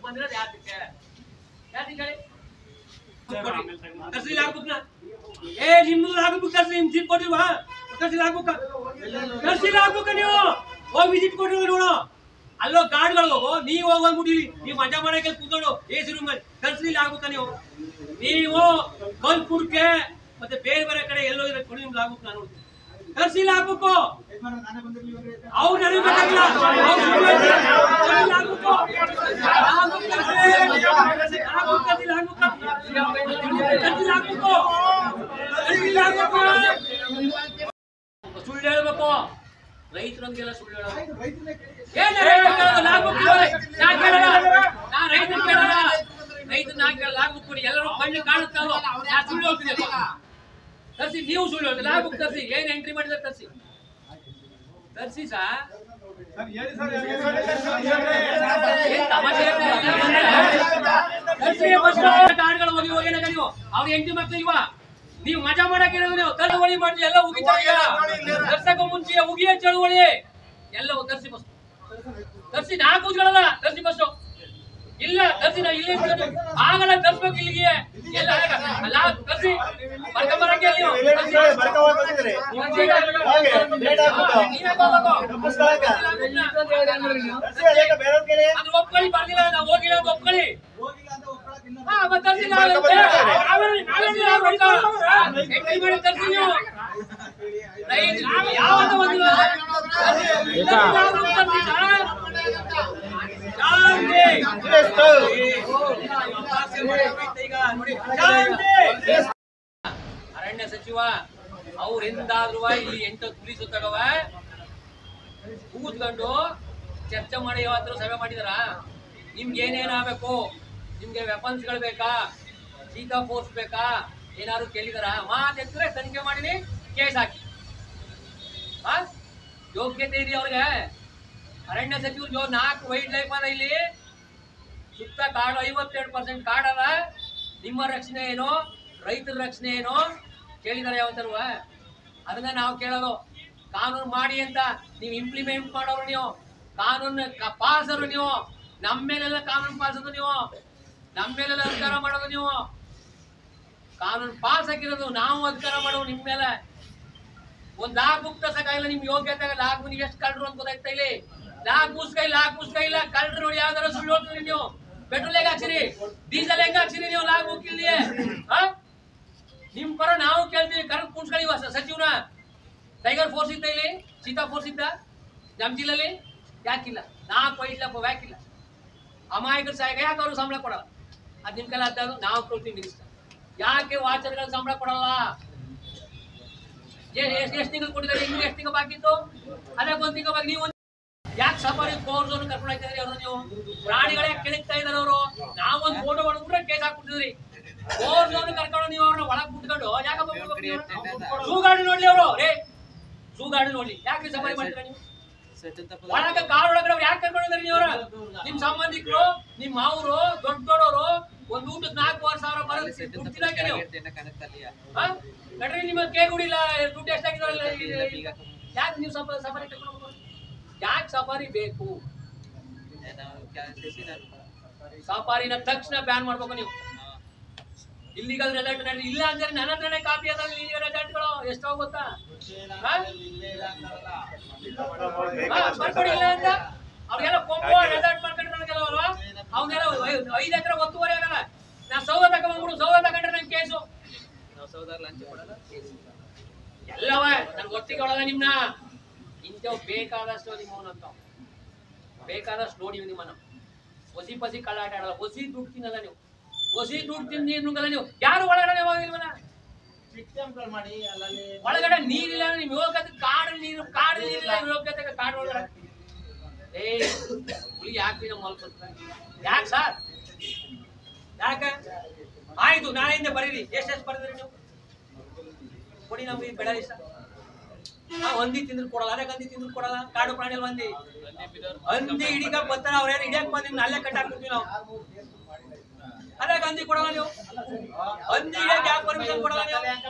ಬಂದಿರೋದು ಯಾತಕ್ಕೆ ಹೇಳಿ ತರ್ಸಿ ಲಾಗ್ಬುಕ್ನ ನಿಮ್ದು ಲಾಗ್ಬುಕ್ ತರ್ಸಿ ನಿಮ್ ಸೀಟ್ ಕೊಟ್ಟಿಲ್ವಾ ತರ್ಸಿ ಲಾಗ್ಬುಕ್ ನೀವು ಹೋಗಿ ವಿಸಿಟ್ ಕೊಟ್ಟಿರೋ ನೋಡು ಅಲ್ಲೋ ಗಾಡ್ಗಳು ಹೋಗೋ ನೀವು ಹೋಗ್ಬಿಟ್ಟಿರಿ ನೀವು ಮಜಾ ಮಾಡಕ್ಕೆ ಕೂತ್ಕೊಂಡು ಎಸಿ ರೂಮ್ ತರ್ಸಿ ಲಾಗ್ಬುಕ್ ನೀವು ಕಲ್ ಕುಡ್ಕೆ ಮತ್ತೆ ಬೇರೆ ಬೇರೆ ಕಡೆ ಎಲ್ಲೋದ್ರೆ ಕೊಡಿ ನಿಮ್ಗೆ ಲಾಗ್ಬುಕ್ ನಾನು ನೋಡ್ತೀನಿ ತರ್ಸಿ ಲಾಗ್ಬುಕ್ ಅವ್ರು ನನಗೆ ಬೇಕಾಗಿಲ್ಲ ಸುಳ್ಳು ಹೇಳ್ಬೇಕು ರೈತರಂಗೆಲ್ಲ ಸುಳ್ಳು ಲಾಗ್ಬುಕ್ ಕೊಡಿ ಎಲ್ಲರೂ ಕಣ್ಣು ಕಾಣುತ್ತಲ್ವ ಸುಳ್ಳು ಹೇಳ್ತೀನಿ ತರ್ಸಿ ನೀವು ಸುಳ್ಳು ಹೇಳ್ತೀವಿ ಲಾಗ್ಬುಕ್ ತರ್ಸಿ ಏನ್ ಎಂಟ್ರಿ ಮಾಡಿದ್ರೆ ತರ್ಸಿ ತರ್ಸಿ ಸರ್ ಕಾರ್ಡ್ಗಳು ಹೋಗಿ ಹೋಗಿ ನೀವು ಅವ್ರ ಎಂಟಿ ಮಕ್ಕಳಿಲ್ವಾ ನೀವು ಮಜಾ ಮಾಡಕ್ ನೀವು ಚಳವಳಿ ಮಾಡಿ ಎಲ್ಲ ಉಗಿತಾ ತರ್ಸಕ ಮುಂಚೆ ಉಗಿಯ ಚಳವಳಿ ಎಲ್ಲ ತರ್ಸಿ ಬಸ್ ತರ್ಸಿ ನಾ ಕೂತ್ಕೊಳ್ಳಲ್ಲ ತರ್ಸಿ ಬಸ್ ಇಲ್ಲ ತರ್ಸಿ ನಾ ಇಲ್ಲಿ ಆಗಲ್ಲ ತರ್ಸ್ಬೇಕು ಇಲ್ಲಿಗೆ ಎಲ್ಲ ತರ್ಸಿ ಬರ್ಕೊಂಬರಕ್ಕೆ ನೀವು ಒಪ್ಕೊಳ್ಳಿ ಬರ್ಲಿಲ್ಲ ನಾವು ಹೋಗಿಲ್ಲ ಅಂತ ಒಪ್ಕೊಳ್ಳಿ ಅರಣ್ಯ ಸಚಿವ ಅವ್ರೆಂದಾದ್ರೂ ಇಲ್ಲಿ 8 ಪೊಲೀಸ್ ತಗವ ಕೂತ್ಕೊಂಡು ಚರ್ಚೆ ಮಾಡಿ ಯಾವಾದ್ರೂ ಸಭೆ ಮಾಡಿದಾರ ನಿಮ್ಗೆ ಏನೇನಾಗಬೇಕು ನಿಮ್ಗೆ ವೆಪನ್ಸ್ ಗಳು ಬೇಕಾ ಚೀತಾ ಫೋರ್ಸ್ ಬೇಕಾ ಏನಾದ್ರು ಕೇಳಿದಾರ ಮಾತೆತ್ತಿದ್ರೆ ತನಿಖೆ ಮಾಡಿನಿ ಕೇಸ್ ಹಾಕಿ ಯೋಗ್ಯತೆ ಇದೆಯಾ ಅವ್ರಿಗೆ ಅರಣ್ಯ ಸಚಿವರು 4 ವೈಲ್ಡ್ ಲೈಫ್ ಅದ ಇಲ್ಲಿ ಸುತ್ತ ಕಾಡು 52% ಕಾಡದ ನಿಮ್ಮ ರಕ್ಷಣೆ ಏನು ರೈತರ ರಕ್ಷಣೆ ಏನು ಕೇಳಿದಾರೆ ಯಾವತ್ತಲ್ವ ಅದನ್ನ ನಾವು ಕೇಳೋದು ಕಾನೂನು ಮಾಡಿ ಅಂತ ನೀವು ಇಂಪ್ಲಿಮೆಂಟ್ ಮಾಡೋರು ನೀವು ಕಾನೂನು ಪಾಸರು ನೀವು ನಮ್ಮ ಮೇಲೆಲ್ಲ ಕಾನೂನು ಪಾಸದು ನೀವು ನಮ್ಮ ಮೇಲೆಲ್ಲ ಅಧಿಕಾರ ಮಾಡೋದು ನೀವು ಕಾನೂನು ಪಾಸ್ ಆಗಿರೋದು ನಾವು ಅಧಿಕಾರ ಮಾಡೋದು ನಿಮ್ಮ ಮೇಲೆ ಒಂದ್ ಲಾಗ್ಬುಕ್ ತಸಕಾಗಿಲ್ಲ ನಿಮ್ ಯೋಗ್ಯತೆ ಲಾಗ್ಬುಕ್ ನೀವು ಎಷ್ಟು ಕಳ್ರು ಅಂತ ಗೊತ್ತಾಗ್ತಾ ಇಲ್ಲಿ ಲಾಗ್ಬುಕ್ ಇಲ್ಲ ಕಳ್ರು ನೋಡಿ ಯಾವ್ದಾರ ಸುಳ್ಳು ಹೇಳ್ತೀರಿ ನೀವು ಪೆಟ್ರೋಲ್ ಹೆಂಗ್ ಹಾಕ್ಸಿರಿ ಡೀಸೆಲ್ ಹೆಂಗ್ ಹಾಕ್ಸಿರಿ ನೀವು ಲಾಗ್ಬುಕ್ ಇಲ್ಲಿ ನಿಮ್ ಪರ ನಾವು ಕೇಳ್ತೀವಿ ಕರೆಕ್ಟ್ ಕುಣ್ಸ್ಕೊಳ್ಳಿವ ಸಚಿವನ ಟೈಗರ್ ಫೋರ್ಸ್ ಇದ್ದ ಇಲ್ಲಿ ಚೀತಾ ಫೋರ್ಸ್ ಇದ್ದ ನಮ್ ಜಿಲ್ಲೆಯಲ್ಲಿ ಯಾಕಿಲ್ಲ 4 ವೈಲ್ಡ್ ಲೈಫ್ ಯಾಕಿಲ್ಲ ಅಮಾಯಕರ ಸಹಾಯ ಯಾಕೆ ಅವ್ರು ಸಂಬಳ ಕೊಡಲ್ಲ ಅದ್ ನಿಮ್ ಕೈಲ ಅದ್ದು ನಾವು ಕೊಡ್ತೀವಿ ಮಿನಿಸ್ಟರ್ ಯಾಕೆ ವಾಚರ್ಗಳ ಸಂಬಳ ಕೊಡಲ್ಲ ಎಷ್ಟು ತಿಂಗಳು ಕೊಟ್ಟಿದ್ದಾರೆ ಇನ್ನು ಎಷ್ಟು ತಿಂಗಳು ಬಾಕಿ ಇತ್ತು ಅದೇ ಒಂದ್ ತಿಂಗಳು ಬಾಕಿ ನೀವು ಯಾಕೆ ಸಫಾರಿ ಕೋರ್ಸ್ ಕರ್ಕೊಂಡು ಹೋಗ್ತಾ ಇದ್ರಿ ಅವ್ರು ನೀವು ಪ್ರಾಣಿಗಳೇ ಕೆಣಕ್ತಾ ಇದಾರೆ ಅವರು ನಾವೊಂದು ಫೋಟೋ ಹೊಡೆದ್ಬಿಟ್ರೆ ಕೇಸ್ ಹಾಕ್ಬಿಟ್ಟಿದ್ರಿ ಕೋರ್ಸ್ ಕರ್ಕೊಂಡು ನೀವು ಅವ್ರನ್ನ ಒಳಗ್ ಬಿಟ್ಕೊಂಡು ಯಾಕಪ್ಪ ಝೂ ಗಾಡಿ ನೋಡ್ಲಿ ಅವರು ಝೂ ಗಾಡಿ ನೋಡ್ಲಿ ಯಾಕೆ ಸಫಾರಿ ಮಾಡ್ತೀರಾ ನೀವು ಒಳಗ ಕಾರ್ ಒಳಗಡೆ ಅವ್ರು ಯಾಕೆ ಕರ್ಕೊಂಡು ಹೋದ್ರಿ ನೀವು ನಿಮ್ ಸಂಬಂಧಿಕರು ನಿಮ್ ಅವರು ದೊಡ್ಡವರು ಒಂದ್ ಊಟಕ್ಕೆ 4,000 ಬರೋದು ನಡ್ರಿ ನಿಮ್ಮ ಕೇಕ್ ಹುಡಿಲ್ಲ ದುಡ್ಡು ಎಷ್ಟಾಗಿದಾರಲ್ಲ ಯಾಕೆ ನೀವು ಸಫಾರಿ ಯಾಕೆ ಸಫಾರಿ ಬೇಕು ಸಫಾರಿನ ತಕ್ಷಣ ಬ್ಯಾನ್ ಮಾಡ್ಬೇಕು ನೀವು ಇಲ್ಲಿಗಲ್ ರೆಸಾರ್ಟ್ ನಡ್ರಿ ಇಲ್ಲ ಅಂದ್ರೆ ನನ್ನ ಹತ್ರನೇ ಕಾಪಿ ಅದ ಇಲ್ಲಿಗಲ್ ರೆಸಾರ್ಟ್ಗಳು ಎಷ್ಟೋ ಗೊತ್ತಾ ಮಾಡ್ಕೊಡಿ ಇಲ್ಲ ಅಂತ ಅವ್ರಿಗೆಲ್ಲ ಕೊಂಬೋ ರೆಸಾರ್ಟ್ ಮಾಡ್ಕೊಂಡ್ರೆ ನನಗೆಲ್ಲ ಅವನ್ನೆಲ್ಲ 5 ಎಕರೆ ಒತ್ತುವರಿ ಆಗಲ್ಲ ನಾ ಸೌದ ತಗೊಂಡ್ಬಿಡು ಸೌದ ತಗೊಂಡ್ರೆ ನನ್ ಕೇಸು ಎಲ್ಲವ ನನ್ ಒಟ್ಟಿಗೆ ಒಳಗ ನಿಮ್ನ ಇಂಥವ್ ಬೇಕಾದಷ್ಟು ನಿಮ್ಮವನಂತ ಬೇಕಾದಷ್ಟು ನೋಡಿ ನಿಮ್ಮನ್ನ ಹೊಸಿ ಪಸಿ ಕಳ್ಳಾಟ ಆಡಲ್ಲ ಹೊಸಿ ದುಡ್ಡು ತಿನ್ನಲ್ಲ ನೀವು ಹೊಸಿ ದುಡ್ಡು ತಿಂದು ನುಂಗಲ್ಲ ನೀವು ಯಾರು ಒಳಗಡೆ ಯಾವಾಗಿಲ್ವನ ಒಳಗಡೆ ನೀರಿಲ್ಲ ನಿಮ್ ಯೋಗ್ಯತೆ ಕಾಡು ನೀರಿಲ್ಲ ಯೋಗ್ಯತೆ ಕಾಡು ಒಳಗಡೆ ಹುಲಿ ಯಾಕೆ ನಮ್ಮ ಮಲ್ಕೊತ ಯಾಕೆ ಸರ್ ಯಾಕೆ ಆಯ್ತು ನಾಳೆಯಿಂದ ಬರೀರಿ ಎಷ್ಟು ಬರೆದ್ರಿ ನೀವು ಕೊಡಿ ನಮ್ಗೆ ಬೆಳೆ ಇಷ್ಟ ಹಂದಿ ತಿಂದ್ರು ಕೊಡಲ್ಲ ಅದಕ್ಕೆ ಹಂದಿ ತಿಂದ್ರು ಕೊಡಲ್ಲ ಕಾಡು ಪ್ರಾಣಿಯಲ್ಲಿ ಹಂದಿ ಹಿಡಿಕ ಬರ್ತಾರ ಅವ್ರೇನು ಹಿಡಿಯಕ್ ಬಂದ್ ನಿಮ್ನ ಅಲ್ಲೇ ಕಟ್ಟಾಕ್ಬಿಡ್ತೀವಿ ನಾವು ಅದಕ್ಕೆ ಹಂದಿ ಕೊಡಲ್ಲ ನೀವು ಹಂದಿ ಹಿಡಿಯಕ್ ಯಾಕೆ ಪರ್ಮಿಷನ್ ಕೊಡಲ್ಲ ನೀವು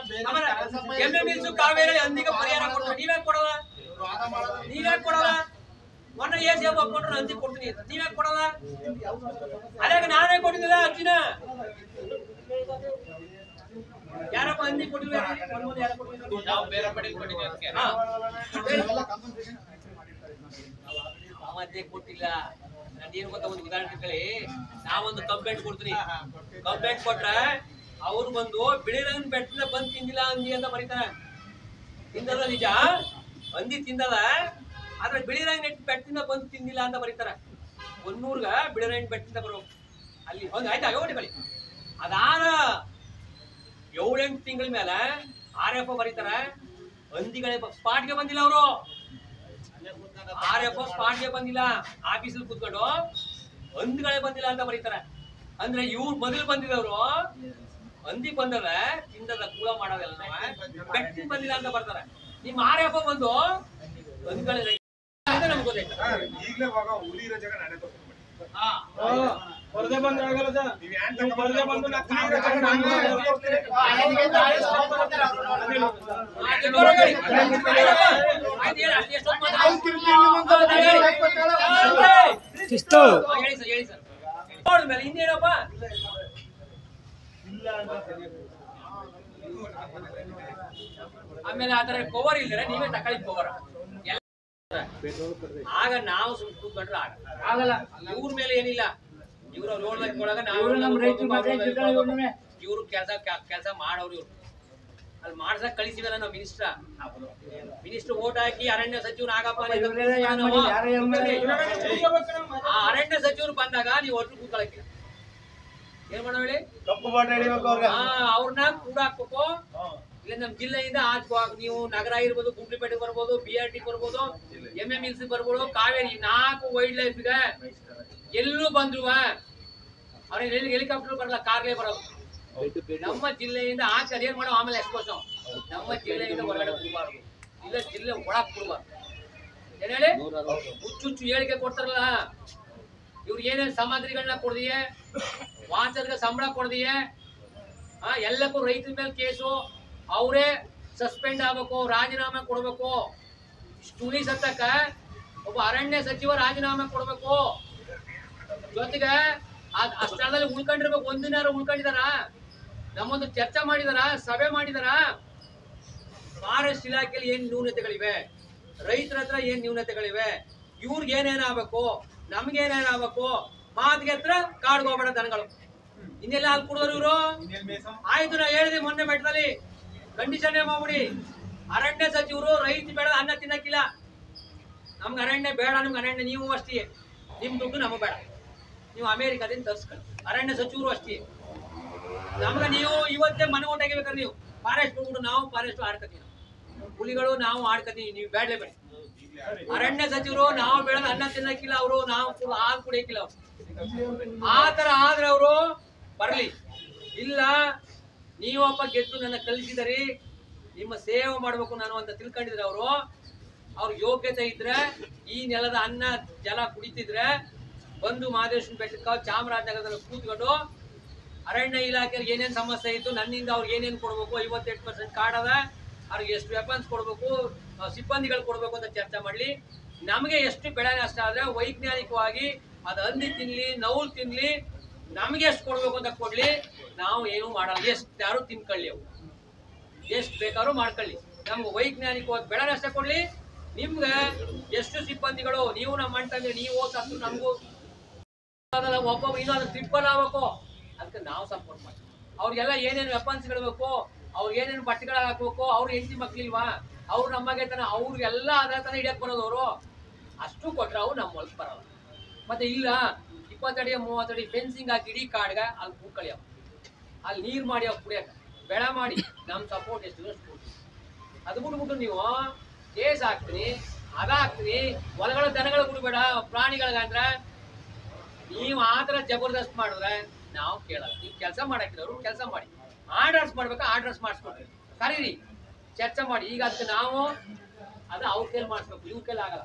ಆಮೇಲೆ ಎಮ್ಮೆ ಮೀನ್ಸು ಕಾವೇರಿ ಹಂದಿಗೆ ಪರಿಹಾರ ಕೊಡ್ತಾರೆ ನೀವ್ಯಾಕೆ ಕೊಡಲ್ಲ ಮೊನ್ನೆ ಏಸ್ ಹಾಕೊಂಡ್ರೆ ಹಂಚಿ ಕೊಡ್ತೀನಿ ನೀವೇ ಕೊಡಲ್ಲ ಅದಾಗ ನಾನೇ ಕೊಟ್ಟಿದ್ದಿಲ್ಲ ಹಂಚಿನ ಯಾರಪ್ಪ ಹಂದಿ ಕೊಟ್ಟಿಲ್ಲ ಮತ್ತೆ ಕೊಟ್ಟಿಲ್ಲ ನಾನೇನು ಗೊತ್ತ ಒಂದು ಉದಾಹರಣೆ ಕೇಳಿ ನಾವೊಂದು ಕಂಪ್ಲೇಂಟ್ ಕೊಡ್ತೀನಿ ಕಂಪ್ಲೇಂಟ್ ಕೊಟ್ರೆ ಅವ್ರು ಬಂದು ಬಿಳಿರಂಗ್ ಬೆಟ್ಟದ ಬಂದು ತಿಂದಿಲ್ಲ ಹಂದಿ ಅಂತ ಬರೀತಾರೆ ತಿಂದದ ನಿಜ ಹಂದಿ ತಿಂದದ ಆದ್ರೆ ಬಿಳಿರಂಗ್ ಬೆಟ್ಟದಿಂದ ಬಂದು ತಿಂದಿಲ್ಲ ಅಂತ ಬರೀತಾರೆ ಒನ್ನೂರ್ಗ ಬಿಳಿರಂಗ್ ಬೆಟ್ಟದಿಂದ ಬರೋ ಅಲ್ಲಿ ಒಂದು ಆಯ್ತಾ ಓಟಿ ಬಳಿ ಅದಾದ 7-8 ತಿಂಗಳ ಮೇಲೆ RFO ಬರೀತಾರೆ ಹಂದಿಗಳೇ ಸ್ಪಾಟ್ಗೆ ಬಂದಿಲ್ಲ ಅವರು RFO ಸ್ಪಾಟ್ಗೆ ಬಂದಿಲ್ಲ ಆಫೀಸಲ್ಲಿ ಕೂತ್ಕೊಂಡು ಹಂದಿಗಳೇ ಬಂದಿಲ್ಲ ಅಂತ ಬರೀತಾರೆ ಅಂದ್ರೆ ಇವ್ರು ಮೊದಲು ಬಂದಿದವರು ಹಂದಿ ಬಂದದ ತಿಂದದ ಕೂಡ ಮಾಡೋದೆಲ್ಲ ಬೆಟ್ಟಿನ ಬಂದಿಲ್ಲ ಅಂತ ಬರ್ತಾರೆ ನಿಮ್ RFO ಬಂದು ಹಂದಿಗಳೇ ನಮ್ಗೆ ಗೊತ್ತಾಯ್ತು ಈಗಲೇ ಹುಲಿ ರಜೆಗ ನಡೆದು ಪರದೆ ಬಂದ್ರೆ ಆಗಲ್ಲ ಸರ್ ನೀವು ಪರದೆ ಬಂದು ಇನ್ನೇನಪ್ಪ ಆಮೇಲೆ ಆತರ ಕವರ್ ಇಲ್ದರೆ ನೀವೇ ತಕೊಳ್ಳಿ ಕವರ್ ಆಗ ನಾವು ಸುಮ್ಮನೆ ಕೂತ್ಕೊಂಡ್ರೆ ಆಗಲ್ಲ ಇವ್ರ ಮೇಲೆ ಏನಿಲ್ಲ ಇವ್ರು ನೋಡ್ಲಕ್ ಕೊಡಾಗ ನಾವು ಇವ್ರು ಕೆಲಸ ಮಾಡೋರು ಇವ್ರು ಅಲ್ಲಿ ಮಾಡ್ಸಕ್ ಕಳಿಸಿವಲ್ಲ ನಾವು ಮಿನಿಸ್ಟರ್ ಓಟ್ ಹಾಕಿ ಅರಣ್ಯ ಸಚಿವರು ಆಗಪ್ಪ ಆ ಅರಣ್ಯ ಸಚಿವರು ಬಂದಾಗ ನೀವು ಒಟ್ಟು ಕೂತ್ಕೊಳಕ್ಕಿಲ್ಲ ಏನ್ ಮಾಡೋ ಹೇಳಿ ಅವ್ರನ್ನ ಕೂಡ ಹಾಕ್ಬೇಕು ಇಲ್ಲ ನಮ್ ಜಿಲ್ಲೆಯಿಂದ ನೀವು ನಗರ ಇರ್ಬೋದು ಗುಂಡ್ಲುಪೇಟೆಗೆ ಬರ್ಬೋದು BRT ಬರ್ಬೋದು MMLC ಬರ್ಬೋದು ಕಾವೇರಿ 4 ವೈಲ್ಡ್ ಲೈಫ್ ಇದೆ ಎಲ್ಲೂ ಬಂದ್ರು ಅವ್ರಿಗೆ ಹೆಲಿಕಾಪ್ಟರ್ ಬರಲ್ಲ ಕಾರ್ಲೇ ಬರೋದು ನಮ್ಮ ಜಿಲ್ಲೆಯಿಂದ ಆಚೆ ಅದೇನ್ ಮಾಡೋ ಆಮೇಲೆ ಎಕ್ಸ್ಪೋಸ್ ನಮ್ಮ ಜಿಲ್ಲೆಯಿಂದ ಹೊರಗಡೆ ಬಿಡಬಾರ್ದು ಇಲ್ಲ ಜಿಲ್ಲೆ ಒಳಗ್ ಬಿಡಬಾರ್ದು ಏನ್ ಹೇಳಿ ಹುಚ್ಚುಚ್ಚು ಹೇಳಿಕೆ ಕೊಡ್ತಾರಲ್ಲ ಇವ್ರಿಗೆ ಏನೇನ್ ಸಾಮಗ್ರಿಗಳನ್ನ ಕೊಡ್ದಿಯೇ ವಾಚರ್ಗೆ ಸಂಬಳ ಕೊಡ್ದಿಯೇ ಎಲ್ಲಕ್ಕೂ ರೈತರ ಮೇಲೆ ಕೇಸು ಅವರೇ ಸಸ್ಪೆಂಡ್ ಆಗಬೇಕು ರಾಜೀನಾಮೆ ಕೊಡಬೇಕು ಇಷ್ಟು ಸತ್ತಕ್ಕ ಒಬ್ಬ ಅರಣ್ಯ ಸಚಿವ ರಾಜೀನಾಮೆ ಕೊಡಬೇಕು ಜೊತೆಗೆ ಆ ಸ್ಥಳದಲ್ಲಿ ಉಳ್ಕೊಂಡಿರ್ಬೇಕು ಒಂದಿನಾರು ಉಳ್ಕೊಂಡಿದಾರ ನಮ್ಮೊಂದು ಚರ್ಚೆ ಮಾಡಿದಾರ ಸಭೆ ಮಾಡಿದಾರ ಫಾರೆಸ್ಟ್ ಇಲಾಖೆಯಲ್ಲಿ ಏನ್ ನ್ಯೂನತೆಗಳಿವೆ ರೈತರ ಹತ್ರ ಏನ್ ನ್ಯೂನತೆಗಳಿವೆ ಇವ್ರಿಗೆ ಏನೇನಾಗಬೇಕು ನಮ್ಗೇನೇನಾಗಬೇಕು ಮಾತಿಗೆ ಹತ್ರ ಕಾಡ್ಗೆ ಹೋಗ್ಬೇಡ ದನಗಳು ಇನ್ನೆಲ್ಲ ಅಲ್ಲಿ ಕುಡಿದ್ರು ಇವರು ಆಯ್ತು ನಾ ಹೇಳಿದೆ ಮೊನ್ನೆ ಬೆಟ್ಟದಲ್ಲಿ ಕಂಡೀಷನ್ ಮಾಡ್ಬಿಡಿ ಅರಣ್ಯ ಸಚಿವರು ರೈತ ಬೇಡ ಅನ್ನ ತಿನ್ನಕ್ಕಿಲ್ಲ ನಮ್ಗೆ ಅರಣ್ಯ ಬೇಡ ನಿಮ್ಗೆ ಅರಣ್ಯ ನೀವು ಅಷ್ಟೇ ನಿಮ್ ದುಡ್ಡು ನಮಗೆ ಬೇಡ ನೀವು ಅಮೇರಿಕಾದಿಂದ ತರಿಸ್ಕೊಳ್ಳಿ ಅರಣ್ಯ ಸಚಿವರು ಅಷ್ಟೇ ನಮ್ಗೆ ನೀವು ಇವತ್ತೇ ಮನೆ ಓಟ್ ಆಗಿಬೇಕಾದ್ರೆ ನೀವು ಫಾರೆಸ್ಟ್ ಹೋಗ್ಬಿಟ್ಟು ನಾವು ಫಾರೆಸ್ಟ್ ಆಡ್ಕತೀವಿ ಹುಲಿಗಳು ನಾವು ಆಡ್ಕತೀವಿ ನೀವು ಬೇಡಲೇ ಬೇಡ ಅರಣ್ಯ ಸಚಿವರು ನಾವು ಬೇಡ ಅನ್ನ ತಿನ್ನಕ್ಕಿಲ್ಲ ಅವರು ನಾವು ಹಾಲು ಕುಡಿಯಕ್ಕಿಲ್ಲ ಅವ್ರು ಆತರ ಆದ್ರೆ ಅವರು ಬರ್ಲಿ ಇಲ್ಲ ನೀವಪ್ಪ ಗೆದ್ದು ನನ್ನ ಕಲಿಸಿದರಿ ನಿಮ್ಮ ಸೇವೆ ಮಾಡ್ಬೇಕು ನಾನು ಅಂತ ತಿಳ್ಕೊಂಡಿದ್ರೆ ಅವ್ರ ಯೋಗ್ಯತೆ ಇದ್ರೆ ಈ ನೆಲದ ಅನ್ನ ಜಲ ಕುಡಿತಿದ್ರೆ ಬಂದು ಮಹದೇಶ್ವರ ಬೆಟ್ಟಕ್ಕ ಚಾಮರಾಜನಗರದಲ್ಲಿ ಕೂತ್ಕೊಂಡು ಅರಣ್ಯ ಇಲಾಖೆಗೆ ಏನೇನು ಸಮಸ್ಯೆ ಇತ್ತು ನನ್ನಿಂದ ಅವ್ರಿಗೆ ಏನೇನು ಕೊಡ್ಬೇಕು 58% ಕಾಡದ ಅವ್ರಿಗೆ ಎಷ್ಟು ವೆಪನ್ಸ್ ಕೊಡ್ಬೇಕು ಸಿಬ್ಬಂದಿಗಳು ಕೊಡ್ಬೇಕು ಅಂತ ಚರ್ಚೆ ಮಾಡ್ಲಿ ನಮಗೆ ಎಷ್ಟು ಬೆಳೆ ನಷ್ಟ ಆದ್ರೆ ವೈಜ್ಞಾನಿಕವಾಗಿ ಅದು ಹಂದಿ ತಿನ್ಲಿ ನೌಲ್ ತಿನ್ಲಿ ನಮ್ಗೆ ಎಷ್ಟು ಕೊಡ್ಬೇಕು ಅಂತ ಕೊಡ್ಲಿ ನಾವು ಏನು ಮಾಡಲ್ಲ ಎಷ್ಟಾರು ತಿನ್ಕೊಳ್ಳಿ ಅವು ಎಷ್ಟು ಬೇಕಾದ್ರೂ ಮಾಡ್ಕೊಳ್ಳಿ ನಮ್ಗೆ ವೈಜ್ಞಾನಿಕವಾಗಿ ಬೆಳೆ ನಷ್ಟ ಕೊಡ್ಲಿ ನಿಮ್ಗೆ ಎಷ್ಟು ಸಿಬ್ಬಂದಿಗಳು ನೀವು ನಮ್ಮ ಅಂಟಂದ್ರೆ ನೀವು ಸತ್ತು ನಮಗೂ ಒಬ್ಬೊಬ್ಬ ಇನ್ನೊಂದು ಟ್ರಿಪ್ಪಲ್ ಆಗ್ಬೇಕು ಅದಕ್ಕೆ ನಾವು ಸಪೋರ್ಟ್ ಮಾಡ್ತೀವಿ ಅವ್ರಿಗೆಲ್ಲ ಏನೇನು ವೆಪನ್ಸ್ಗಳು ಅವ್ರಿಗೆ ಏನೇನು ಬಟ್ಟೆಗಳು ಹಾಕ್ಬೇಕು ಅವ್ರ ಹೆಂಡತಿ ಮಕ್ಳಿಲ್ವಾ ಅವ್ರು ನಮಗೆ ತನ ಅವ್ರಿಗೆಲ್ಲ ಅದೇ ತನ ಹಿಡಿಯಕ್ ಬರೋದು ಅವರು ಅಷ್ಟು ಕೊಟ್ರೆ ಅವ್ರು ನಮ್ಮ ಹೊಲಕ್ಕೆ ಬರಲ್ಲ ಮತ್ತೆ ಇಲ್ಲ 20 ಅಡಿ 30 ಅಡಿ ಫೆನ್ಸಿಂಗ್ ಹಾಕಿ ಇಡೀ ಕಾಡ್ಗ ಅಲ್ಲಿ ಕೂತ್ಕೊಳ್ಳಿ ಅಲ್ಲಿ ನೀರು ಮಾಡಿ ಅವ್ರು ಕುಡಿಯಕ ಬೆಳೆ ಮಾಡಿ ನಮ್ಮ ಸಪೋರ್ಟ್ ಎಷ್ಟು ಅದು ಬಿಟ್ಬಿಟ್ಟು ನೀವು ಕೇಸ್ ಹಾಕ್ತೀನಿ ಅದಾಕ್ತೀನಿ ಹೊಲಗಳ ದನಗಳು ಬಿಡಬೇಡ ಪ್ರಾಣಿಗಳಿಗಂದ್ರೆ ನೀವು ಆ ಥರ ಜಬರ್ದಸ್ತ್ ಮಾಡಿದ್ರೆ ನಾವು ಕೇಳಲ್ಲ ನೀವು ಕೆಲಸ ಮಾಡಕ್ಕಿರೋರು ಕೆಲಸ ಮಾಡಿ ಆರ್ಡರ್ಸ್ ಮಾಡ್ಬೇಕಾ ಆರ್ಡರ್ಸ್ ಮಾಡಿಸ್ಕೊಡ್ರಿ ಕರೀರಿ ಚರ್ಚೆ ಮಾಡಿ ಈಗ ಅದಕ್ಕೆ ನಾವು ಅದು ಅವ್ರ ಕೈಲಿ ಮಾಡಿಸ್ಬೇಕು ಇವ್ರ ಕೈಲಿ ಆಗಲ್ಲ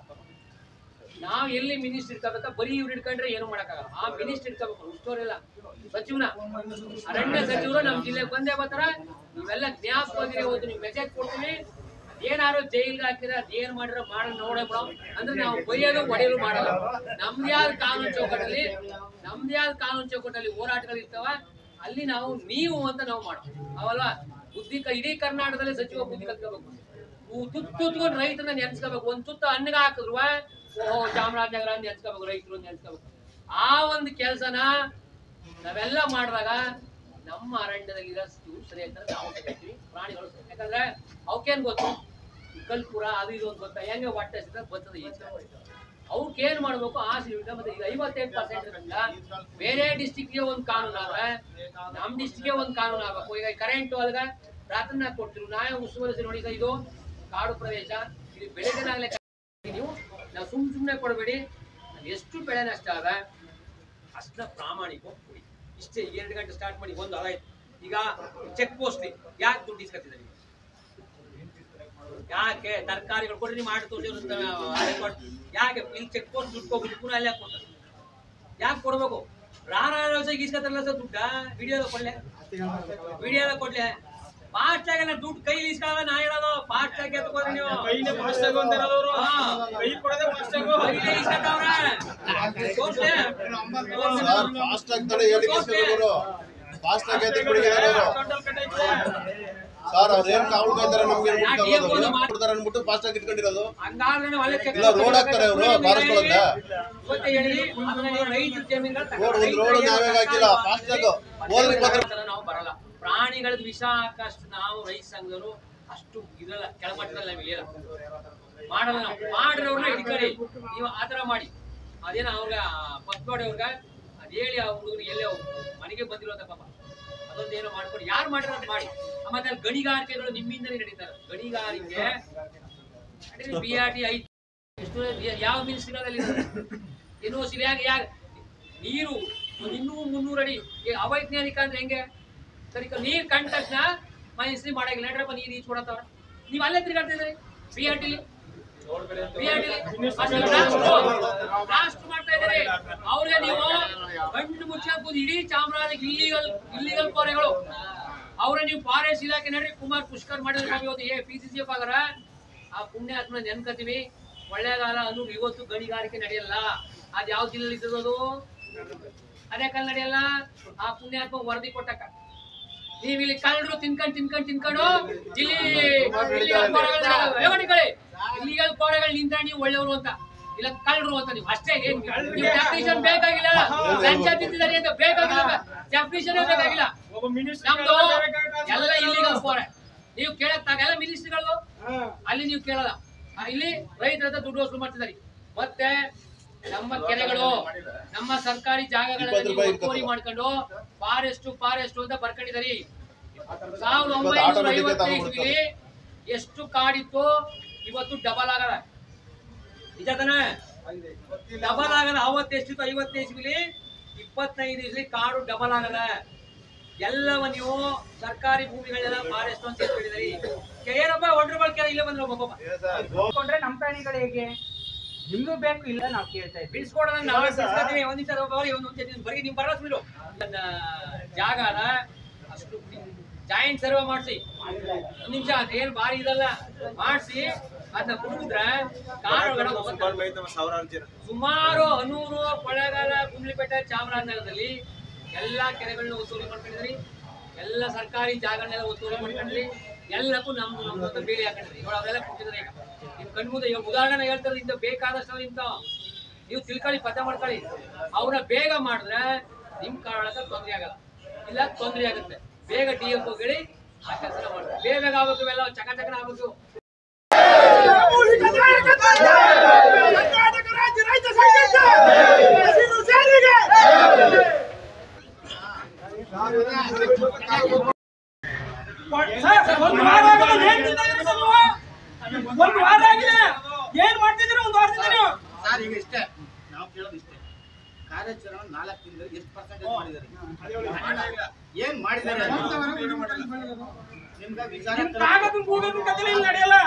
ನಾವು ಎಲ್ಲಿ ಮಿನಿಸ್ಟರ್ ಇಟ್ಕೋಬೇಕಾ ಬರೀ ಇವ್ರು ಇಟ್ಕೊಂಡ್ರೆ ಏನು ಮಾಡೋಕ್ಕಾಗಲ್ಲ ಆ ಮಿನಿಸ್ಟರ್ ಇಟ್ಕೋಬೇಕು ಉಸ್ತುವಾರಿಲ್ಲ ಸಚಿವನ ಅರಣ್ಯ ಸಚಿವರು ನಮ್ಮ ಜಿಲ್ಲೆಗೆ ಬಂದೇ ಬರ್ತಾರ ನೀವೆಲ್ಲ ಜ್ಞಾಪಕವಾಗಿ ಹೋಗಿ ನೀವು ಮೆಸೇಜ್ ಕೊಡ್ತೀವಿ ಏನಾರು ಜೈಲ್ಗೆ ಹಾಕಿರ ಏನ್ ಮಾಡಿರೋ ಮಾಡ ನೋಡ ಅಂದ್ರೆ ನಾವು ಬೈಯೋದು ಹೊಡೆಯೋದು ಮಾಡಲ್ಲ. ನಮ್ದೇ ಆದ ಕಾನೂನು ಚೌಕಟ್ಟಲ್ಲಿ ಹೋರಾಟಗಳು ಇರ್ತಾವ, ಅಲ್ಲಿ ನಾವು ನೀವು ಅಂತ ನಾವು ಮಾಡ್ತೀವಿ ಅವಲ್ವಾ. ಇಡೀ ಕರ್ನಾಟಕದಲ್ಲಿ ಸಚಿವ ಬುದ್ಧಿ ಕಲ್ತ್ಕೋಬೇಕು. ತುತ್ಕೊಂಡು ರೈತರನ್ನ ನೆನ್ಸ್ಕೋಬೇಕು. ಒಂದ್ ತುತ್ತ ಅನ್ನಗ ಹಾಕಿದ್ರು ಓಹೋ ಚಾಮರಾಜನಗರ ನೆನ್ಸ್ಕೋಬೇಕು, ರೈತರು ನೆನ್ಸ್ಕೋಬೇಕು. ಆ ಒಂದು ಕೆಲ್ಸನ ನಾವೆಲ್ಲ ಮಾಡಿದಾಗ ನಮ್ಮ ಅರಣ್ಯದಲ್ಲಿರೋ ಸರಿ ಅಂತಾರೆ, ನಾವು ಹೇಳ್ತೀವಿ ಪ್ರಾಣಿಗಳು. ಯಾಕಂದ್ರೆ ಅವಕ್ಕೇನ್ ಗೊತ್ತು, ಕಲ್ಪುರ ಅದು ಇದು ಅಂತ ಗೊತ್ತಾ, ಹೆಂಗೆ ಹೊಟ್ಟೆ ಬರ್ತದೆ ಈಚೆ. ಅವಕ್ಕೇನ್ ಮಾಡ್ಬೇಕು ಆಸೆ. ಮತ್ತೆ ಈಗ 55% ಬೇರೆ ಡಿಸ್ಟಿಕ್ಗೆ ಒಂದು ಕಾನೂನು ಆದ್ರೆ ನಮ್ ಡಿಸ್ಟಿಕ್ಗೆ ಒಂದು ಕಾನೂನು ಆಗ್ಬೇಕು. ಈಗ ಕರೆಂಟ್ ಒಳಗ ರಾತ್ರಿನಾಗ ಕೊಡ್ತಿರು, ನಾವೇ ಮುಸುವರಿಸಿ ನೋಡಿ ಇದು ಕಾಡು ಪ್ರದೇಶ, ಇಲ್ಲಿ ಬೆಳೆದನಾಗ್ಲೇ ನೀವು ನಾವು ಸುಮ್ನೆ ಕೊಡಬೇಡಿ. ಎಷ್ಟು ಬೆಳೆ ನಷ್ಟ ಆಗ ಅಷ್ಟ ಪ್ರಾಮಾಣಿಕ ಕೊಡಿ. ಇಷ್ಟೇ 2 ಗಂಟೆ ಸ್ಟಾರ್ಟ್ ಮಾಡಿ ಒಂದು ಆಯ್ತು. ಈಗ ಚೆಕ್ ಪೋಸ್ಟ್ ಯಾಕೆ ದುಡ್ಡು ಇಸ್ಕೊತಿದ್ದಾರೆ? ಯಾಕೆ ತರಕಾರಿಗಳು ಕೊಡ್ರಿ ಮಾಡಿ ತೋರಿಸಿ ಯಾಕೆ ಇಲ್ಲಿ ಚೆಕ್ ಪೋಸ್ಟ್ ದುಡ್ಡು ಹೋಗ್ಬಿಟ್ಟು ಪುನಃ ಅಲ್ಲೇ ಕೊಡ್ತಾರೆ? ಯಾಕೆ ಕೊಡ್ಬೇಕು? ಇಸ್ಕೊತಾರಲ್ಲ ಸರ್ ದುಡ್ಡ ವಿಡಿಯೋದ ಕೊಡ್ಲೆ ಫಾಸ್ಟ್ ಆಗಿ ದುಡ್ಡು ಕೈಲಿ ಇಸ್ಕೊಳ್ಳ. ನಾ ಹೇಳೋದು ಫಾಸ್ಟ್ ಆಗಿ ಎತ್ಕೋರಿ ನೀವು. ಸರ್ ಅವ್ರೇನ್ ಕಾವಲು ಕಾಯ್ತಾರೆ ನಮ್ಗೆ ಕೊಡ್ತಾರೆ ಅನ್ಬಿಟ್ಟು ಫಾಸ್ಟ್ ಆಗಿ ಇಟ್ಕೊಂಡಿರೋದು. ಇಲ್ಲ ರೋಡ್ ಹಾಕ್ತಾರೆ ಅವರು ಫಾರೆಸ್ಟ್ ಒಳಗೆ. ರೋಡ್ ನಾವೇ ಹಾಕಿಲ್ಲ, ಫಾಸ್ಟ್ ಆಗಿ ಹೋದ್ರೆ ನಾವು ಬರಲ್ಲ. ಪ್ರಾಣಿಗಳದ್ ವಿಷ ಹಾಕಷ್ಟು ನಾವು ರೈತ ಸಂಘರು ಅಷ್ಟು ಇರಲ್ಲ, ಕೆಳಮಟ್ಟದಲ್ಲಿ ನಾವು ಇಳಿಯಲ್ಲ, ಮಾಡಲ್ಲ. ನಾವು ಮಾಡಿರೋರ್ನ ಹಿಡ್ಕೊಳ್ಳಿ, ನೀವು ಆತರ ಮಾಡಿ. ಅದೇನ ಅವ್ರಗ ಪತ್ಕೋಡೆ ಅವ್ರಗ ಅದ್ ಹೇಳಿ ಆ ಹುಡುಗರು ಎಲ್ಲೇ ಮನೆಗೆ ಬಂದಿರೋದ ಪಾಪ ಅದೊಂದೇನೋ ಮಾಡ್ಕೊಂಡು ಯಾರು ಮಾಡಿರೋದು ಮಾಡಿ. ಆಮೇಲೆ ಗಣಿಗಾರಿಕೆಗಳು ನಿಮ್ಮಿಂದಲೇ ನಡೀತಾರೆ. ಗಣಿಗಾರಿಕೆ BRT ಐತಿ, ಎಷ್ಟು ಯಾವ ಮಿನಿಸ್ಟ್ರಿಗಳಲ್ಲಿ ಯೂನಿವರ್ಸಿಟಿ ಯಾಕೆ ನೀರು 200-300 ಅಡಿ ಅವೈಜ್ಞಾನಿಕ ಅಂದ್ರೆ ಹೆಂಗೆ? ಸರಿ ನೀರ್ ಕಂಡ ತಕ್ಷಣ ಮಿನಿಸ್ಟ್ರಿ ಮಾಡಾಗಿಲ್ಲ ನಡ್ರಪ್ಪ ನೀರು ಈಚ್ ಕೊಡತ್ತವ್ರ. ನೀವು ಅಲ್ಲೇ ತಿರ್ಗಾಡ್ತಿದ್ರಿ BRT ಮಾಡ್ತಾ ಇದ್ದಾರೆ. ಅವ್ರಿಗೆ ನೀವು ಗಂಡು ಮುಚ್ಚಾಕುದು ಇಡೀ ಚಾಮರಾಜ ಇಲ್ಲಿಗಲ್ ಕೋರೆಗಳು. ಅವ್ರ ನೀವು ಫಾರೆಸ್ಟ್ ಇಲಾಖೆ ನಡ್ರಿ ಕುಮಾರ್ ಪುಷ್ಕರ್ ಮಾಡಿದ್ರೆ ಇವತ್ತು PCCF ಆಗರ ಆ ಪುಣ್ಯಾತ್ಮ ನೆನ್ಕತೀವಿ. ಒಳ್ಳೆಗಾಲ ಅನ್ನೋದು ಇವತ್ತು ಗಣಿಗಾರಿಕೆ ನಡೆಯಲ್ಲ. ಅದ್ ಯಾವ ಜಿಲ್ಲೆಯಲ್ಲಿ ಇದ್ದದು? ಅದೇ ಕಾಲ ನಡೆಯಲ್ಲ. ಆ ಪುಣ್ಯಾತ್ಮ ವರದಿ ಕೊಟ್ಟಕ್ಕ ನೀವ್ ಇಲ್ಲಿ ಕಳ್ಳರು ತಿನ್ಕೊಂಡು ಇಲ್ಲಿಗಲ್ ಕೋರೆಗಳು ನಿಂತ ನೀವು ಒಳ್ಳೆಯವರು ಅಂತ, ಇಲ್ಲ ಕಳ್ಳರು ಅಂತ ನೀವು ಅಷ್ಟೇ. ನೀವು ಡೆಫಿನಿಷನ್ ಬೇಕಾಗಿಲ್ಲ, ಲಂಚ ತಿಂತಿದ್ದಾರೆ ಅಂತ ಬೇಕಾಗಿಲ್ಲ, ಡೆಫಿನಿಷನ್ ಬೇಕಾಗಿಲ್ಲ. ನಮ್ದು ಎಲ್ಲ ಇಲ್ಲಿಗಲ್ ಕೋರೆ. ನೀವು ಕೇಳತ್ತಾಗ ಎಲ್ಲ ಮಿನಿಸ್ಟ್ರಿಗಳು ಅಲ್ಲಿ ನೀವು ಕೇಳಲ್ಲ. ಇಲ್ಲಿ ರೈತರ ಹತ್ರ ದುಡ್ಡು ವಸೂಲು ಮಾಡ್ತಿದ್ದಾರೆ. ಮತ್ತೆ ನಮ್ಮ ಕೆರೆಗಳು, ನಮ್ಮ ಸರ್ಕಾರಿ ಜಾಗಗಳಲ್ಲಿ ಒತ್ತುವರಿ ಮಾಡ್ಕೊಂಡು ಫಾರೆಸ್ಟ್ ಅಂತ ಬರ್ಕೊಂಡಿದ್ದಾರೆ. 1955 ಎಷ್ಟು ಕಾಡಿತ್ತು, ಇವತ್ತು ಡಬಲ್ ಆಗದ. ನಿಜ ತಾನೆ? ಡಬಲ್ ಆಗದ. ಅವತ್ತು ಎಷ್ಟಿತ್ತು 55 ಇಸ್ವಿಲಿ, 25 ಇಸ್ವಿ ಕಾಡು ಡಬಲ್ ಆಗದ. ಎಲ್ಲವ ನೀವು ಸರ್ಕಾರಿ ಭೂಮಿಗಳೆಲ್ಲ ಫಾರೆಸ್ಟ್ ಅಂತ ಹೇಳಿದಿರಿ. ಏನಪ್ಪ ಒಡ್ರಬಳ ಕೆರೆ ಇಲ್ಲೇ ಬಂದ್ರೆ ಕೊಂಡ್ರೆ ನಮ್ಮ ಪ್ರಾಣಿಗಳು ಹೇಗೆ? ನಿಮ್ಗೂ ಬೇಕು ಇಲ್ಲ ನಾವು ಕೇಳ್ತಾ ಇದ್ದೀವಿ. ಬಿಡಿಸ್ಕೊಡೋಣ ನಾವೇ ಬಿಡಿಸ್ಕೊತೀವಿ. ಒಂದ್ ಬರೀ ನೀವು ಬರೋಸ್ ಬಿಡು. ನನ್ನ ಜಾಗ ಅಲ್ಲ ಅಷ್ಟು ಜಾಯಿಂಟ್ ಸರ್ವೆ ಮಾಡಿಸಿ, ಒಂದ್ ನಿಮಿಷ ಅದೇನು ಭಾರಿ ಇದಲ್ಲ ಮಾಡಿಸಿ ಅದನ್ನ ಕುಡಿದ್ರೆ ಸುಮಾರು 100 ಕೊಳ್ಳೇಗಾಲ, ಗುಂಡ್ಲುಪೇಟೆ, ಚಾಮರಾಜನಗರದಲ್ಲಿ ಎಲ್ಲಾ ಕೆರೆಗಳನ್ನ ಒತ್ತುವರಿ ಮಾಡ್ಕೊಂಡಿದ್ರಿ. ಎಲ್ಲ ಸರ್ಕಾರಿ ಜಾಗಗಳನ್ನೆಲ್ಲ ಒತ್ತುವರಿ ಮಾಡ್ಕೊಂಡ್ರಿ. ಎಲ್ಲಕ್ಕೂ ನಮ್ದು ಬೇಲಿ ಹಾಕೊಂಡ್ರಿ. ಇವಾಗ ಅವೆಲ್ಲ ಕೊಟ್ಟಿದ್ರೆ ಈಗ ನಿಮ್ ಕಣ್ಮುಂದೆ ಉದಾಹರಣೆ ಹೇಳ್ತಾರೆ. ಇಂತ ಬೇಕಾದಷ್ಟು ಇಂತ ನೀವು ತಿಳ್ಕೊಳ್ಳಿ, ಪದ ಮಾಡ್ಕೊಳ್ಳಿ. ಅವ್ರನ್ನ ಬೇಗ ಮಾಡಿದ್ರೆ ನಿಮ್ ಕಾರಣ ತೊಂದರೆ ಆಗಲ್ಲ, ಇಲ್ಲ ತೊಂದರೆ ಆಗುತ್ತೆ. ಬೇಗ DFO ಹೇಳಿ ಆ ಕೆಲಸ ಮಾಡ್ತಾರೆ. ಬೇಗ ಆಗ್ಬೇಕು, ಇವೆಲ್ಲ ಚಕಚಕನ ಆಗ್ಬೇಕು. ಏನ್ ಮಾಡ್ತಿದ್ದೀರಿ? ಒಂದು ವಾರದಿಂದ ನೀವು ಸರ್ ಈಗ ಇಷ್ಟೇ ನಾವು ಕೇಳೋದು ಇಷ್ಟೇ. ಕಾರ್ಯಾಚರಣೆ 4 ದಿನದಲ್ಲಿ ಎಷ್ಟು ಪರ್ಸೆಂಟೇಜ್ ಮಾಡಿದ್ದಾರೆ? ಏನ್ ಮಾಡಿದ್ದಾರೆ? ನಡೆಯಲ್ಲ.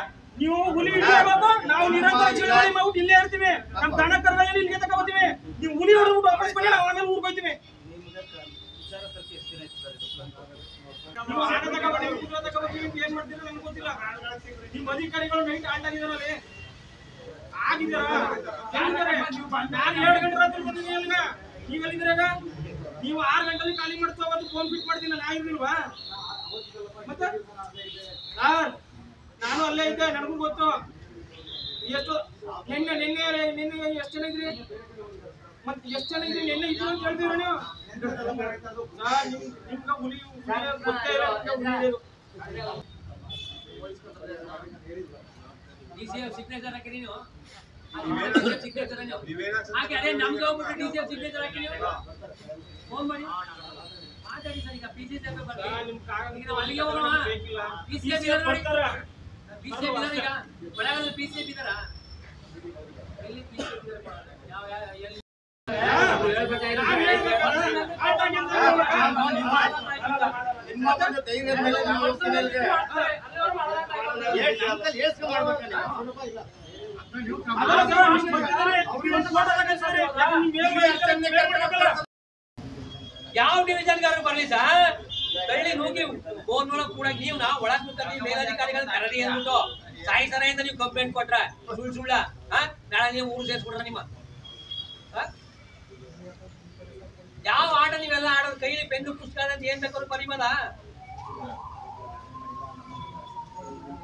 ನೀವು ಹುಲಿ ಹಿಡಿಯಬೇಕು, ನಾವು ನಿರಂತರ ಚಳವಳಿ ಮಾಡ್ಬಿಟ್ಟು ಇಲ್ಲೇ ಇರ್ತೀವಿ. ನಮ್ ದನ ಕರ್ದಲ್ಲಿ ಇಲ್ಲಿಗೆ ತಗೋತೀವಿ. ನೀವು ಹುಲಿ ಹೊಡೆದ್ಬಿಟ್ಟು ವಾಪಸ್ ಬನ್ನಿ, ನಾವು ಆಮೇಲೆ ಊರಿಗೆ ಹೋಗ್ತೀವಿ. ವಿಚಾರ ತರ್ತಿ ಎಷ್ಟು ದಿನ ಆಯ್ತು ಸರ್ ಇದು? ನೀವು ಆಟ ತಗೋಬನ್ನಿ, ಕುದುರೆ ತಗೋಬತ್ತೀವಿ ಅಂತ ಏನ್ ಮಾಡ್ತೀರಿ ನಮ್ಗೆ ಗೊತ್ತಿಲ್ಲ. ನಿಮ್ಮ ಅಧಿಕಾರಿ ಆಗಿದ್ದೀರಾ? ಎಲ್ಲಿದ್ದಾರೆ? ನಾನು 7 ಗಂಟೆ ರಾತ್ರಿ ಬಂದಿದ್ದೀನಿ ಅಲ್ಲಿಗ. ನೀವು ಎಲ್ಲಿದ್ದೀರಾಗ? ನೀವು 6 ಗಂಟೆಲಿ ಖಾಲಿ ಮಾಡ್ತಾ ಹೋಗೋದು ಫೋನ್ ಪಿಕ್ ಮಾಡ್ತೀನಿ, ನಾ ಇರ್ಲಿಲ್ವಾ? ಮತ್ತೆ ಸರ್ ನಾನು ಅಲ್ಲೇ ಇದ್ದೆ, ನನಗೂ ಗೊತ್ತು. ಎಷ್ಟು ನಿನ್ನೆ ಎಷ್ಟು ಜನ ಇದ್ರಿ? ಮತ್ತೆ ಎಷ್ಟು ಜನ ಇದ್ರಿ? ನಿನ್ನೆ ಇದ್ರು ಅಂತ ಹೇಳ್ತೀರ ನೀವು? ನಿಮ್ಗೆ ಹುಲಿ ಗೊತ್ತೇ ಇಲ್ಲ. DCF ಸಿಗ್ನೇಚರ್ ಹಾಕಿ ನೀನು ಸಿಗ್ನೇಚರ್ ಹಾಕಿ. ಅದೇ ನಮ್ಗೆ ಹೋಗ್ಬಿಟ್ಟು DCF ಸಿಗ್ನೇಚರ್ ಹಾಕಿ ನೀವು ಫೋನ್ ಮಾಡಿ ಮಾತಾಡಿ ಸರ್. ಈಗ PCF ಬರ್ತೀವಿ, ಈಗ ನಾವು ಅಲ್ಲಿಗೆ ಹೋಗೋಣ. PCF ಇದಾರೆ ನೋಡಿ, PCF ಇದಾರೆ. ಈಗ ಒಳಗಡೆ PCF ಇದಾರ? ಎಲ್ಲಿ PCF ಇದಾರೆ? ಯಾವ ಎಲ್ಲಿ ಯಾವ ಡಿವಿಷನ್ ಗಾರು ಬರ್ಲಿ ಸರ್? ಕಳ್ಳಿ ನುಗ್ಗಿ ಫೋನ್ ಒಳಗೆ ಕೂಡ ನೀವು ನಾವು ಒಳಗ್ ಕೂತ್ಕೊಂಡು ಮೇಲಧಿಕಾರಿಗಳ ಕರಡಿ ಅಂದ್ಬಿಟ್ಟು ಸಾಯಿ ಸರ ಅಂತ ನೀವು ಕಂಪ್ಲೇಂಟ್ ಕೊಟ್ರ ಸುಳ್ಳ ನಾಳೆ ನೀವು ಊರು ಸೇರಿಸ್ಬಿಟ್ರ ನಿಮ್ಮ ಯಾವ ಆಟ ನೀವೆಲ್ಲ ಆಡೋದು? ಕೈಲಿ ಪೆನ್ನು ಪುಸ್ತಕ ಅಂತ ಏನ್ ಬೇಕಾದ್ರು ಬರೀಮದ.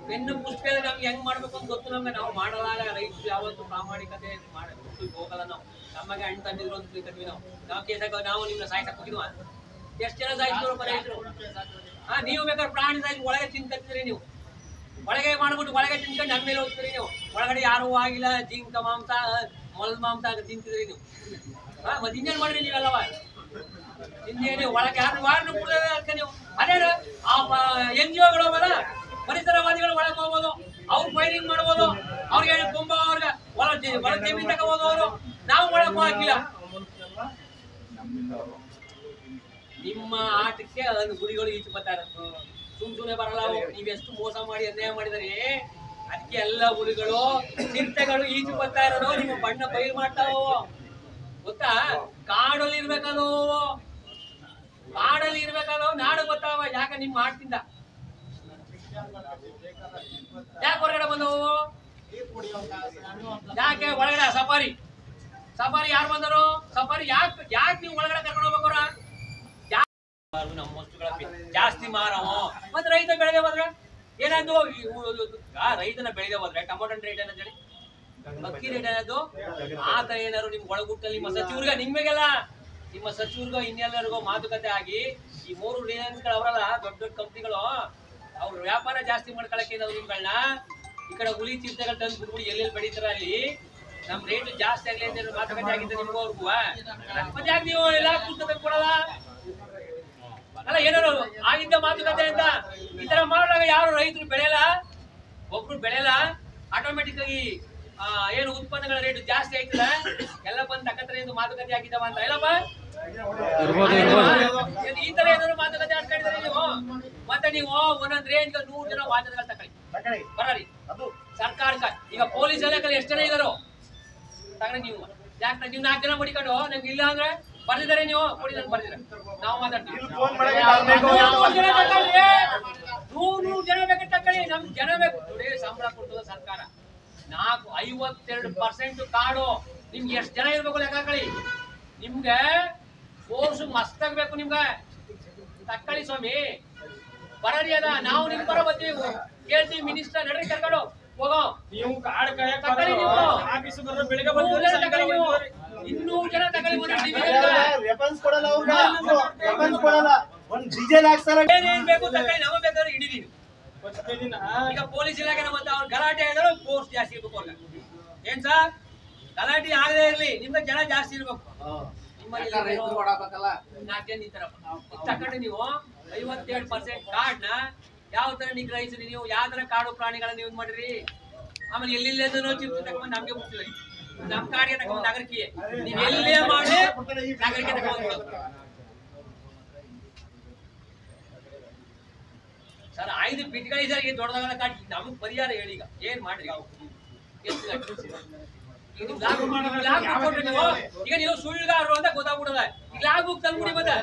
ಪೆನ್ನು ಪುಸ್ತಕ ನಮ್ಗೆ ಹೆಂಗ್ ಮಾಡ್ಬೇಕು ಅಂತ ಗೊತ್ತು ನಮ್ಗೆ. ನಾವು ಮಾಡಲಾಗ ರೈತರು ಯಾವತ್ತು ಪ್ರಾಮಾಣಿಕತೆ ಹೋಗಲ್ಲ. ನಾವು ನಮಗೆ ಹಣ್ಣು ತಂದಿದ್ರು ಅಂತ ತಿಳ್ಕೊಂಡ್ವಿ. ನಾವು ಕೇಸಾಗ ನಾವು ನಿಮ್ನ ಸಾಯ್ಸಕ್ ಹೋಗಿದ್ವ? ಎಷ್ಟು ಜನ ಸಾಯಿಸಿದ್ರು ರೈತರು? ನೀವು ಬೇಕಾದ್ರೆ ಪ್ರಾಣಿ ಸಾಯಿಸಿ ಒಳಗೆ ತಿನ್ಕತ್ತೀರಿ. ನೀವು ಒಳಗೆ ಮಾಡ್ಬಿಟ್ಟು ಒಳಗೆ ತಿನ್ಕೊಂಡು ನನ್ನ ಮೇಲೆ ಹೋಗ್ತೀರಿ. ನೀವು ಒಳಗಡೆ ಯಾರು ಆಗಿಲ್ಲ, ಜಿಂಕ ಮಾಂಸ ಮೊಲ್ ಮಾಂಸ ತಿಂತಿದ್ರಿ ನೀವು. ಮತ್ತೆ ಇನ್ನೇನ್ ಮಾಡ್ರಿ ನೀವೆಲ್ಲವ? ಇನ್ನೇನು ಒಳಗೆ ಯಾರು ವಾರ್ನು ನೀವು ಅದೇನು NGOಗಳು ಹೋಗೋದ? ಪರಿಸರವಾದಿಗಳು ಒಳಗೆ ಹೋಗ್ಬೋದು, ಅವ್ರು ಫೈರಿಂಗ್ ಮಾಡ್ಬೋದು, ಅವ್ರಿಗೆ ತುಂಬಾ ಅವ್ರಿಗೆ ಒಳ ಜಮೀನ್ ತಗೋಬೋದು. ಅವರು ನಾವು ಒಳಗೆ ಹಾಕಿಲ್ಲ. ನಿಮ್ಮ ಆಟಕ್ಕೆ ಗುರಿಗಳು ಈಚು ಬರ್ತಾರೆ. ಸುಮ್ನೆ ಬರಲ್ಲ. ನೀವೆಷ್ಟು ಮೋಸ ಮಾಡಿ ಅನ್ಯಾಯ ಮಾಡಿದರೆ ಅದಕ್ಕೆ ಎಲ್ಲ ಹುಲಿಗಳು ಚಿರತೆಗಳು ಈಚು ಬರ್ತಾ ಇರೋದು. ನಿಮ್ಮ ಬಣ್ಣ ಬಯಲು ಮಾಡ್ತಾವ ಗೊತ್ತಾ? ಕಾಡಲ್ಲಿ ಇರ್ಬೇಕದು, ಕಾಡಲ್ಲಿ ಇರ್ಬೇಕದು. ನಾಡು ಗೊತ್ತಾವ. ಯಾಕೆ ನಿಮ್ಮ ಆಟದಿಂದ ಯಾಕೆ ಹೊರಗಡೆ ಬಂದವು? ಯಾಕೆ ಒಳಗಡೆ ಸಫಾರಿ ಯಾರು ಬಂದರು? ಸಫಾರಿ ಯಾಕೆ ನೀವು ಒಳಗಡೆ ಕರ್ಕೊಂಡು ಹೋಗ್ಬೇಕವ್ರ? ನಮ್ಮ ವಸ್ತುಗಳ ಜಾಸ್ತಿ ಮಾರವ. ಮತ್ತೆ ರೈತ ಬೆಳೆದೇ ಹೋದ್ರೆ ಏನಾದ್ರು? ರೈತನ ಬೆಳೆದೇ ಹೋದ್ರೆ ಟೊಮೊಟೊ ರೇಟ್ ಏನಂತ ಹೇಳಿ, ಅಕ್ಕಿ ರೇಟ್ ಏನಾದ್ರು ಆತ ಏನಾದ್ರು ನಿಮ್ ಒಳಗುಟ್ಟಲ್ಲಿ ನಿಮ್ಮ ಸಚಿವರ್ಗ ನಿಮ್ಗೆಲ್ಲ ನಿಮ್ಮ ಸಚಿವರ್ಗ ಇನ್ನೆಲ್ಲರಿಗೂ ಮಾತುಕತೆ ಆಗಿ ಈ 3 ರಿಲಯನ್ಸ್ಗಳು ಅವರಲ್ಲ ದೊಡ್ಡ ದೊಡ್ಡ ಕಂಪ್ನಿಗಳು ಅವ್ರ ವ್ಯಾಪಾರ ಜಾಸ್ತಿ ಮಾಡ್ಕೊಳಕ್ಕೆ ಏನಾದ್ರು ನಿಮ್ಗಳನ್ನ ಈ ಕಡೆ ಹುಲಿ ಚಿರತೆಗಳು ತಂದು ಬಿಟ್ಬಿಟ್ಟು ಎಲ್ಲೆಲ್ಲಿ ಬೆಳೀತಾರ ಅಲ್ಲಿ ನಮ್ ರೇಟ್ ಜಾಸ್ತಿ ಆಗ್ಲಿ ಅಂತ ಮಾತುಕತೆ ಆಗಿದ್ದ ನಿಮ್ಗೂ ಅವ್ರಿಗೂ. ಮತ್ತೆ ಯಾಕೆ ನೀವು ಎಲ್ಲ ಪುಸ್ತಕ ಕೊಡಲ್ಲ? ಅಲ್ಲ ಏನಾರು ಆಗಿದ್ದ ಮಾತುಕತೆ ಅಂತ ಈ ತರ ಮಾಡಿದಾಗ ಯಾರು ರೈತರು ಬೆಳೆಯಲ್ಲ, ಒಬ್ರು ಬೆಳೆಯಲ್ಲ. ಆಟೋಮೆಟಿಕ್ ಆಗಿ ಏನು ಉತ್ಪನ್ನಗಳ ರೇಟ್ ಜಾಸ್ತಿ ಆಯ್ತದ ಎಲ್ಲ ಬಂದ್ ತಕ್ಕಂತ ಮಾತುಕತೆ ಆಗಿದ್ದಾವ ಅಂತ ಇಲ್ಲಪ್ಪ. ಈ ತರ ಏನಾದ್ರು ಮಾತುಕತೆ ಆಡ್ಕೊಂಡಿದ್ರೆ ನೀವು ಮತ್ತೆ ನೀವು ಒಂದೊಂದ್ ರೇಂಜ್ 100 ಜನ ವಾಚಕಗಳು ತಗೊಳ್ಳಿ ಬರೀ ಸರ್ಕಾರಕ್ಕೆ. ಈಗ ಪೊಲೀಸ್ ಇಲಾಖೆಯಲ್ಲಿ ಎಷ್ಟು ಜನ ಇದಾರೋ ತಗೊಂಡು ನೀವು ಯಾಕೆ ನೀವು 4 ಜನ ಮಡಿಕೊಂಡು ನಂಗೆ ಇಲ್ಲ ಅಂದ್ರೆ ಬರ್ದಿದ್ದಾರೆ ನೀವು ಕೊಡಿ ನಂಗೆ ಬರ್ದಿರ ನಾವು ಮಾತಾಡ್ತೀವಿ. 100 ಜನ ಬೇಕಾದ್ರೆ ತಗೊಳ್ಳಿ. ನಮ್ಗೆ ಜನ ಬೇಕು ನೋಡಿ. ಸಂಬಳ ಕೊಟ್ಟದ ಸರ್ಕಾರ 52% ಕಾಡು. ನಿಮ್ಗೆ ಎಷ್ಟು ಜನ ಇರ್ಬೇಕು ಲೆಕ್ಕ ಹಾಕೊಳ್ಳಿ. ನಿಮ್ಗೆ ಫೋರ್ಸ್ ಮಸ್ತ್ ಆಗ್ಬೇಕು. ನಿಮ್ಗೆ ತಕ್ಕಳಿ ಸ್ವಾಮಿ ಬರೀ ಅದ. ನಾವು ನಿಮ್ ಬರೋ ಬರ್ತೀವಿ, ಕೇಳ್ತೀವಿ. ಮಿನಿಸ್ಟರ್ ನಡ್ರಿ ಕರ್ಕೊಂಡು ಹೋಗೋ. ನೀವು ಕಾಡ್ ಕಾಯಕ ಆಫೀಸ್ ಬರೋ ಬೆಳಿಗ್ಗೆ 200 ಜನ ತಗೊಳ್ಳಿ. ಏನೇನ್ ಬೇಕು ತಗೊಳ್ಳಿ. ನಮ್ಮ ಬೇಕಾದ್ರೆ ಹಿಡಿದೀವಿ. ಈಗ ಪೊಲೀಸ್ ಇಲಾಖೆ ಮತ್ತೆ ಅವ್ರ ಗಲಾಟೆ ಆದ್ರೆ ಫೋರ್ಸ್ ಜಾಸ್ತಿ ಇರ್ಬೇಕು ಅವ್ರಿಗೆ. ಏನ್ ಸರ್ ಗಲಾಟೆ ಆಗದೆ ಇರ್ಲಿ, ನಿಮ್ಗೆ ಜನ ಜಾಸ್ತಿ ಇರ್ಬೇಕು. ನಿಮ್ಮಲ್ಲಿ ನಾಲ್ಕೇನು ಈ ತರ ತಗೊಂಡು ನೀವು 57% ಕಾಡ್ನ ಯಾವ ತರ ನಿಗ್ರಹಿಸಿರಿ ನೀವು? ಯಾವ ತರ ಕಾಡು ಪ್ರಾಣಿಗಳನ್ನ ಯೂಸ್ ಮಾಡಿರಿ? ಆಮೇಲೆ ಎಲ್ಲಿಲ್ಲದನೋ ಚಿಪ್ಸ್ ತಗೊಂಡು ನಮ್ಗೆ ಗೊತ್ತಿಲ್ಲ. ನಮ್ ಕಾಡಿಗೆ ತಗೊಂಡು ನಗರಕ್ಕೆ ನೀವ್ ಎಲ್ಲೇ ಮಾಡಿ ನಗರಕ್ಕೆ ತಗೊಂಡು ಸರ್ 5 ಬಿಟ್ಗಳಿದ್ದಾರೆ. ದೊಡ್ಡದಾಗಲ್ಲ ಕಾಡಿ ನಮಗ್ ಪರಿಹಾರ ಹೇಳಿ. ಈಗ ಏನ್ ಮಾಡ್ರಿ? ಈಗ ನೀವು ಸುಳ್ಳುಗಾರರು ಅಂತ ಗೊತ್ತಾಗ್ಬಿಡದ. ಈಗ ಲಾಗ್ ಬುಕ್ ತಂದ್ಬಿಡಿ ಮತ್ತೆ